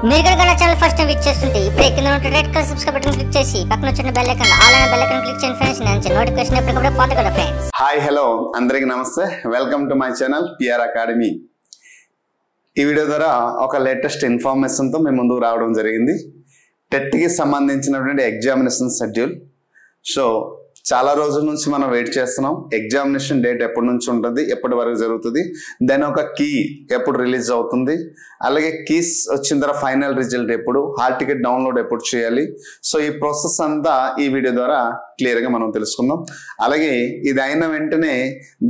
మీరు కనుక నా ఛానల్ ఫస్ట్ టైం విజిట్ చేస్తుంటే ఇప్పుడే కింద ఉన్న red colour subscribe button click చేసి పక్కన వచ్చిన బెల్ ఐకాన్ ఆల్ అనే బెల్ ఐకాన్ క్లిక్ చేయండి ఫ్రెండ్స్. నేను నోటిఫికేషన్ ఎప్పటికప్పుడు పొందగలరు ఫ్రెండ్స్. హాయ్ హలో అందరికీ నమస్తే, welcome to my channel PR academy. ఈ వీడియో ద్వారా ఒక లేటెస్ట్ ఇన్ఫర్మేషన్తో మేము ముందుకు రావడం జరిగింది. టెట్కి సంబంధించినటువంటి ఎగ్జామినేషన్ షెడ్యూల్. సో చాలా రోజుల నుంచి మనం వెయిట్ చేస్తున్నాం. ఎగ్జామినేషన్ డేట్ ఎప్పటి నుంచి ఉంటుంది, ఎప్పటి వరకు జరుగుతుంది, దెన్ ఒక కీ ఎప్పుడు రిలీజ్ అవుతుంది, అలాగే కీస్ వచ్చిన తర్వాత ఫైనల్ రిజల్ట్ ఎప్పుడు, హాల్ టికెట్ డౌన్లోడ్ ఎప్పుడు చేయాలి. సో ఈ ప్రాసెస్ అంతా ఈ వీడియో ద్వారా క్లియర్గా మనం తెలుసుకుందాం. అలాగే ఇది అయిన వెంటనే,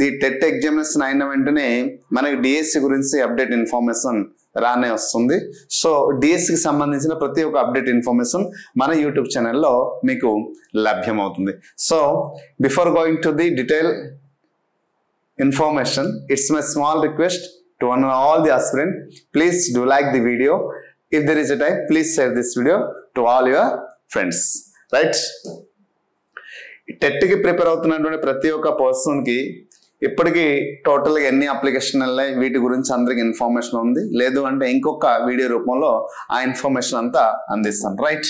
ది టెట్ ఎగ్జామినేషన్ అయిన వెంటనే మనకి డిఎస్సి గురించి అప్డేట్ ఇన్ఫర్మేషన్ రానే వస్తుంది. సో డిఎస్సికి సంబంధించిన ప్రతి ఒక్క అప్డేట్ ఇన్ఫర్మేషన్ మన యూట్యూబ్ ఛానల్లో మీకు లభ్యమవుతుంది. So before going to the detail information, it's my small request to all the aspirant, please do like the video. If there is a time, please share this video to all your friends, right? టెట్కి prepare అవుతున్నటువంటి ప్రతి ఒక్క పర్సన్కి ఇప్పటికీ టోటల్గా ఎన్ని application ఉన్నాయి వీటి గురించి అందరికి ఇన్ఫర్మేషన్ ఉంది. లేదు అంటే ఇంకొక వీడియో రూపంలో ఆ ఇన్ఫర్మేషన్ అంతా అందిస్తాను, right?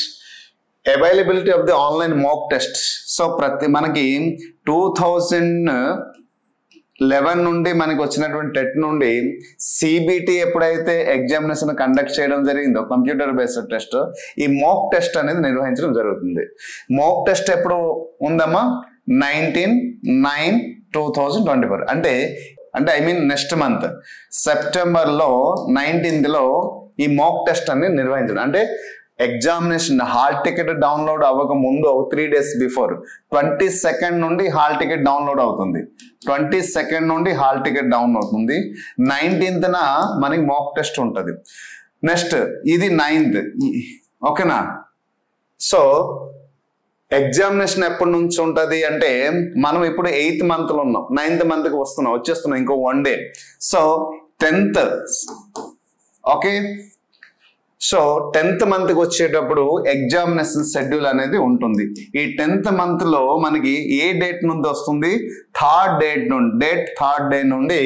Availability of the online mock test. So మనకి 2011 నుండి మనకి వచ్చినటువంటి టెట్ నుండి సిబిటి ఎప్పుడైతే ఎగ్జామినేషన్ కండక్ట్ చేయడం జరిగిందో, కంప్యూటర్ బేస్డ్ టెస్ట్, ఈ మాక్ టెస్ట్ అనేది నిర్వహించడం జరుగుతుంది. మాక్ టెస్ట్ ఎప్పుడు ఉందమ్మా? 19/9/2024 అంటే ఐ మీన్ నెక్స్ట్ మంత్ సెప్టెంబర్లో 19th ఈ మాక్ టెస్ట్ అనేది నిర్వహించడం. అంటే ఎగ్జామినేషన్ హాల్ టికెట్ డౌన్లోడ్ అవ్వక ముందు 3 days బిఫోర్ 22nd నుండి హాల్ టికెట్ డౌన్లోడ్ అవుతుంది. 22nd నుండి హాల్ టికెట్ డౌన్ అవుతుంది. 19th మనకి మాక్ టెస్ట్ ఉంటుంది. నెక్స్ట్ ఇది 9th, ఓకేనా? సో ఎగ్జామినేషన్ ఎప్పటి నుంచి ఉంటుంది అంటే మనం ఇప్పుడు 8th monthలో ఉన్నాం, 9th monthకి వచ్చేస్తున్నాం ఇంకో 1 day. So 10th, okay. So 10th monthకి వచ్చేటప్పుడు ఎగ్జామినేషన్ షెడ్యూల్ అనేది ఉంటుంది. ఈ 10th monthలో మనకి ఏ డేట్ నుండి వస్తుంది? 3rd day నుండి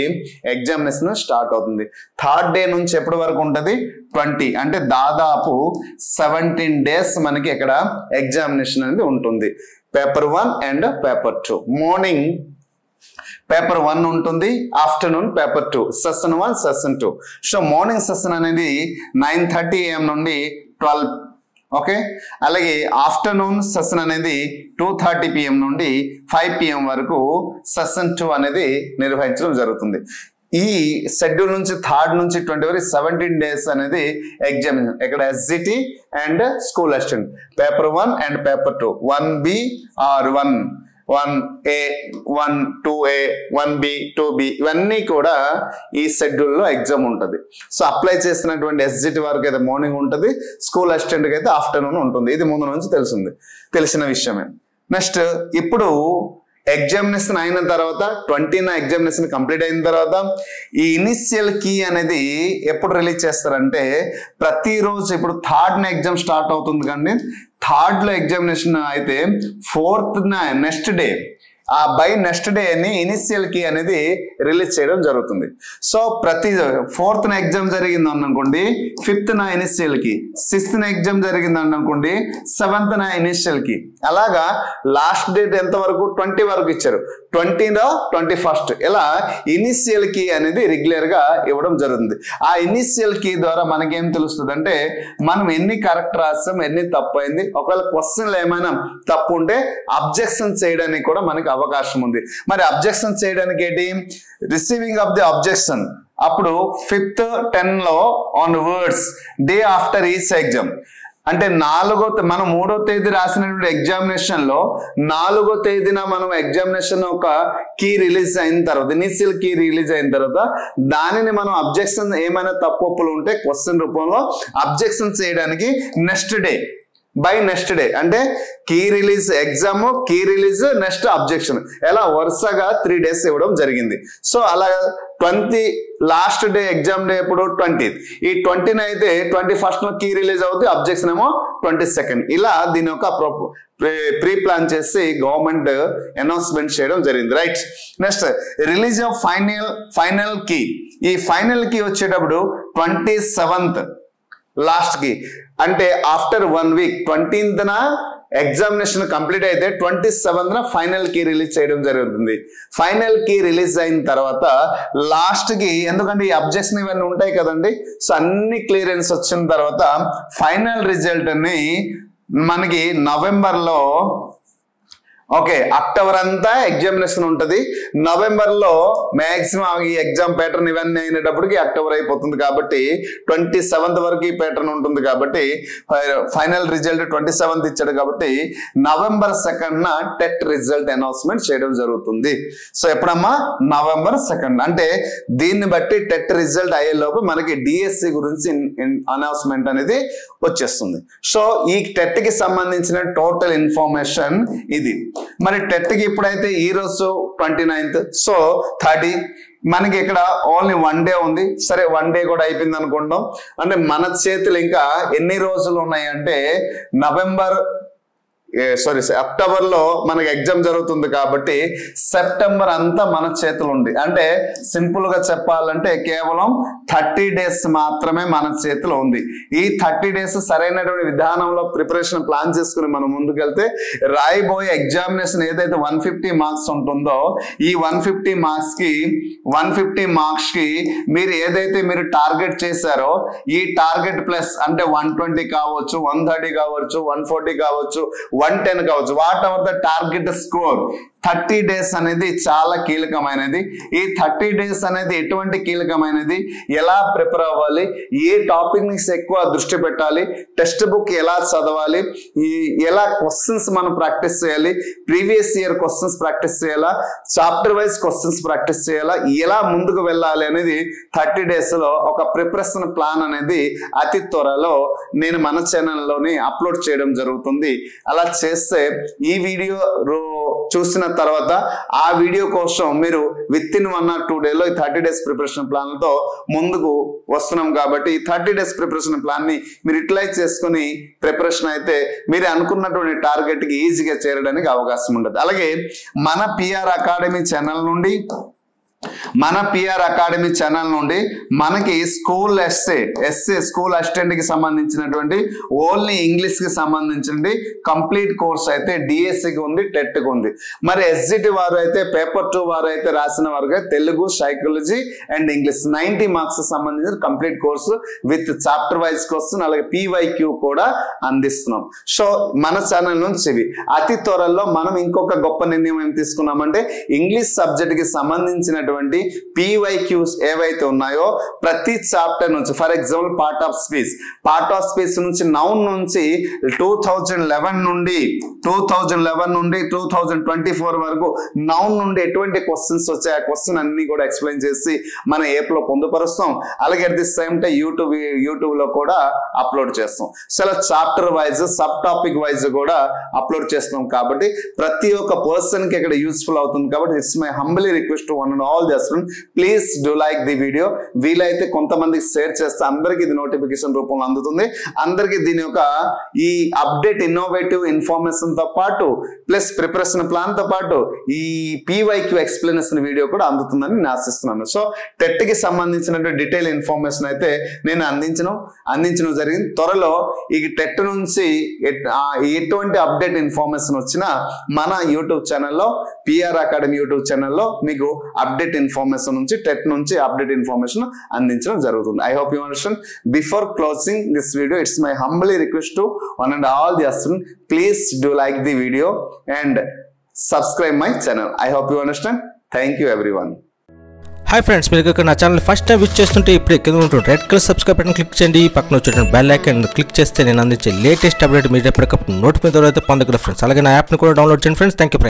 ఎగ్జామినేషన్ స్టార్ట్ అవుతుంది. 3rd day నుంచి ఎప్పటి వరకు ఉంటుంది? 20, అంటే దాదాపు 17 days మనకి ఇక్కడ ఎగ్జామినేషన్ అనేది ఉంటుంది. Paper 1 and paper 2. Morning paper 1 ఉంటుంది, afternoon paper 2, session 1 session 2. So morning session అనేది 9:30 AM నుండి 12, ఓకే. అలాగే ఆఫ్టర్నూన్ సెషన్ అనేది 2:30 PM నుండి 5 PM వరకు సెషన్ 2 అనేది నిర్వహించడం జరుగుతుంది. ఈ షెడ్యూల్ నుంచి 3rd నుంచి 20 వరకు 17 days అనేది ఎగ్జామినేషన్. ఇక్కడ SGT and school assistant. Paper 1 and paper 2, 1B or 1A, 2A, 1B, 2B ఇవన్నీ కూడా ఈ షెడ్యూల్లో ఎగ్జామ్ ఉంటుంది. సో అప్లై చేసినటువంటి ఎస్జిటి వరకు అయితే మార్నింగ్ ఉంటుంది, స్కూల్ అసిస్టెంట్కి అయితే ఆఫ్టర్నూన్ ఉంటుంది. ఇది ముందు నుంచి తెలిసిన విషయమే. నెక్స్ట్ ఇప్పుడు ఎగ్జామినేషన్ అయిన తర్వాత 20th ఎగ్జామినేషన్ కంప్లీట్ అయిన తర్వాత ఈ ఇనిషియల్ కీ అనేది ఎప్పుడు రిలీజ్ చేస్తారంటే ప్రతిరోజు ఇప్పుడు 3rd ఎగ్జామ్ స్టార్ట్ అవుతుంది కానీ 3rd ఎగ్జామినేషన్ అయితే 4th next day, by next day అని ఇనిషియల్ కీ అనేది రిలీజ్ చేయడం జరుగుతుంది. సో ప్రతి 4th ఎగ్జామ్ జరిగింది అనుకోండి, 5th initial key, 6th exam జరిగింది అనుకోండి, 7th ఇనిషియల్ కీ. అలాగా లాస్ట్ డేట్ ఎంత వరకు? 20 వరకు ఇచ్చారు. 20 21st ఇలా ఇనిషియల్ కీ అనేది రెగ్యులర్ గా ఇవ్వడం జరుగుతుంది. ఆ ఇనిషియల్ కీ ద్వారా మనకేం తెలుస్తుంది అంటే మనం ఎన్ని కరెక్ట్ రాస్తాం, ఎన్ని తప్పు అయింది, ఒకవేళ క్వశ్చన్లు ఏమైనా తప్పు ఉంటే అబ్జెక్షన్ చేయడానికి కూడా మనకి అవకాశం ఉంది. మరి అబ్జెక్షన్ చేయడానికి ఏంటి? రిసీవింగ్ ఆఫ్ ది అబ్జెక్షన్ అప్పుడు 5th 10 on words day after each exam. అంటే మనం 3వ తేదీ రాసినటువంటి ఎగ్జామినేషన్ లో 4వ తేదీన మనం ఎగ్జామినేషన్ ఒక కీ రిలీజ్ అయిన తర్వాత, ఇనిషియల్ కీ రిలీజ్ అయిన తర్వాత దానిని మనం అబ్జెక్షన్ ఏమైనా తప్పులు ఉంటే క్వశ్చన్ రూపంలో అబ్జెక్షన్ చేయడానికి బై నెక్స్ట్ డే అంటే key release exam, key release, next objection, ఎలా వరుసగా 3 days ఇవ్వడం జరిగింది. సో అలా 20 లాస్ట్ డే ఎగ్జామ్ డే ఎప్పుడు? 20th. ఈ 20 అయితే 21st కీ రిలీజ్ అవుతుంది, అబ్జెక్షన్ ఏమో 22nd. ఇలా దీని యొక్క ప్రీ ప్లాన్ చేసి గవర్నమెంట్ అనౌన్స్మెంట్ చేయడం జరిగింది, right? Next release of final key. ఈ ఫైనల్ కీ వచ్చేటప్పుడు 27th లాస్ట్ కి అంటే after 1 week 20th examination complete అయితే 27th ఫైనల్ కీ రిలీజ్ చేయడం జరుగుతుంది. ఫైనల్ కీ రిలీజ్ అయిన తర్వాత లాస్ట్ కి, ఎందుకంటే ఈ అబ్జెక్షన్ ఇవన్నీ ఉంటాయి కదండి, సో అన్ని క్లియరెన్స్ వచ్చిన తర్వాత ఫైనల్ రిజల్ట్ ని మనకి నవంబర్లో, ఓకే, అక్టోబర్ అంతా ఎగ్జామినేషన్ ఉంటుంది. నవంబర్లో మాక్సిమం ఈ ఎగ్జామ్ ప్యాటర్న్ ఇవన్నీ అయినప్పటికీ అక్టోబర్ అయిపోతుంది కాబట్టి 27th వరకు ఈ ప్యాటర్న్ ఉంటుంది కాబట్టి ఫైనల్ రిజల్ట్ 27th ఇచ్చాడు కాబట్టి November 2nd TET result announcement చేయడం జరుగుతుంది. సో ఎప్పుడమ్మా? November 2nd. అంటే దీన్ని బట్టి టెట్ రిజల్ట్ అయ్యేలోపు మనకి డిఎస్సి గురించి అనౌన్స్మెంట్ అనేది వచ్చేస్తుంది. సో ఈ టెట్ కి సంబంధించిన టోటల్ ఇన్ఫర్మేషన్ ఇది. మరి టెట్ కి ఇప్పుడైతే ఈ రోజు 29th, సో 30 మనకి ఇక్కడ ఓన్లీ 1 డే ఉంది. సరే 1 డే కూడా అయిపోయింది అనుకుంటాం. అంటే మన చేతులు ఇంకా ఎన్ని రోజులు ఉన్నాయంటే అక్టోబర్ లో మనకి ఎగ్జామ్ జరుగుతుంది కాబట్టి సెప్టెంబర్ అంతా మన చేతులు ఉంది. అంటే సింపుల్ గా చెప్పాలంటే కేవలం 30 days మాత్రమే మన చేతిలో ఉంది. ఈ 30 days సరైనటువంటి విధానంలో ప్రిపరేషన్ ప్లాన్ చేసుకుని మనం ముందుకెళ్తే రాయబోయే ఎగ్జామినేషన్ ఏదైతే 150 మార్క్స్ ఉంటుందో ఈ 150 మార్క్స్ కి మీరు ఏదైతే మీరు టార్గెట్ చేశారో ఈ టార్గెట్ ప్లస్ అంటే 120 కావచ్చు, 130 కావచ్చు, 140 కావచ్చు, 110 కావచ్చు, what ever the target score. 30 days అనేది చాలా కీలకమైనది. ఈ 30 days అనేది ఎటువంటి కీలకమైనది, ఎలా ప్రిపేర్ అవ్వాలి, ఏ టాపిక్ ని ఎక్కువ దృష్టి పెట్టాలి, టెక్స్ట్ బుక్ ఎలా చదవాలి, ఎలా క్వశ్చన్స్ మనం ప్రాక్టీస్ చేయాలి, ప్రీవియస్ ఇయర్ క్వశ్చన్స్ ప్రాక్టీస్ చేయాలా, చాప్టర్ వైజ్ క్వశ్చన్స్ ప్రాక్టీస్ చేయాలా, ఎలా ముందుకు వెళ్ళాలి అనేది 30 days లో ఒక ప్రిపరేషన్ ప్లాన్ అనేది అతి త్వరలో నేను మన ఛానల్లోని అప్లోడ్ చేయడం జరుగుతుంది. అలా చేస్తే ఈ వీడియో చూసిన తర్వాత ఆ వీడియో కోసం మీరు విత్ ఇన్ 1 or 2 days ఈ 30 days ప్రిపరేషన్ ప్లాన్ తో ముందుకు వస్తున్నాం కాబట్టి ఈ 30 days ప్రిపరేషన్ ప్లాన్ ని మీరు యూటిలైజ్ చేసుకుని ప్రిపరేషన్ అయితే మీరు అనుకున్నటువంటి టార్గెట్ కి ఈజీగా చేరడానికి అవకాశం ఉంటుంది. అలాగే మన పిఆర్ అకాడమీ ఛానల్ నుండి మనకి స్కూల్ ఎస్ఏ స్కూల్ అసిస్టెంట్ కి సంబంధించినటువంటి ఓన్లీ ఇంగ్లీష్ కి సంబంధించిన కంప్లీట్ కోర్స్ అయితే డిఎస్సికి ఉంది, టెట్ కి ఉంది. మరి ఎస్జిటి వారు అయితే పేపర్ 2 వారు అయితే రాసిన వారుగా Telugu, psychology and English 90 marks సంబంధించిన complete course with chapter wise question అలాగే PYQ కూడా అందిస్తున్నాం. సో మన ఛానల్ నుంచి ఇవి అతి త్వరలో మనం ఇంకొక గొప్ప నిర్ణయం ఏం తీసుకున్నామంటే ఇంగ్లీష్ సబ్జెక్ట్ కి సంబంధించినటువంటి PYQs ఏవైతే ఉన్నాయో ప్రతి చాప్టర్ నుంచి, for example part of speech నుంచి నౌన్ నుంచి 2011 నుండి 2024 వరకు నౌన్ నుండి ఎటువంటి క్వశ్చన్స్ వచ్చాయి ఆ క్వశ్చన్ అన్ని కూడా ఎక్స్ప్లెయిన్ చేసి మన యాప్ లో పొందుపరుస్తాం. అలాగే at the same time YouTube లో కూడా అప్లోడ్ చేస్తాం. So chapter wise sub topic wise కూడా అప్లోడ్ చేస్తాం కాబట్టి ప్రతి ఒక్క పర్సన్ కి ఇక్కడ యూస్ఫుల్ అవుతుంది. కాబట్టి it's my humbly request to one and all the students, please do like the video. వీలైతే కొంతమందికి షేర్ చేస్తే అందరికీ ఇది నోటిఫికేషన్ రూపంలో అందుతుంది. అందరికీ దీని యొక్క ఈ అప్డేట్ ఇన్నోవేటివ్ ఇన్ఫర్మేషన్ తో పాటు ప్లస్ ప్రిపరేషన్ ప్లాన్ తో పాటు ఈ PYQ ఎక్స్ప్లెనేషన్ వీడియో కూడా అందుతుందని నేను ఆశిస్తున్నాను. సో టెట్ కి సంబంధించినటువంటి డీటెయిల్ ఇన్ఫర్మేషన్ అయితే నేను అందించడం జరిగింది. త్వరలో ఈ టెట్ నుంచి ఎటువంటి అప్డేట్ ఇన్ఫర్మేషన్ వచ్చినా మన యూట్యూబ్ ఛానల్లో పిఆర్ అకాడమీ యూట్యూబ్ ఛానల్లో మీకు అప్డేట్ ఇన్ఫర్మేషన్ నుంచి టెట్ నుంచి అప్డేట్ ఇన్ఫర్మేషన్ అందించడం జరుగుతుంది. I hope you understand. Before closing this video, it's my humbly request to one and all the students, please do like the video and subscribe my channel. I hope you understand. Thank you everyone. Hi friends, మీరు ఇక్కడ నా channel first time visit చేస్తుంటే ఇప్పుడు కింద ఉంటుంది red colour subscribe button click చేయండి. పక్కన వచ్చేటువంటి బెల్ ఐకాన్ క్లిక్ చేస్తే నేను అందించే లేటెస్ట్ అప్డేట్ మీరు ఎప్పటికప్పుడు నోటిఫికేషన్ ద్వారా అయితే పొందగలరు ఫ్రెండ్స్. అలాగే నా యాప్ని కూడా డౌన్లోడ్ చేయండి ఫ్రెండ్స్. Thank you.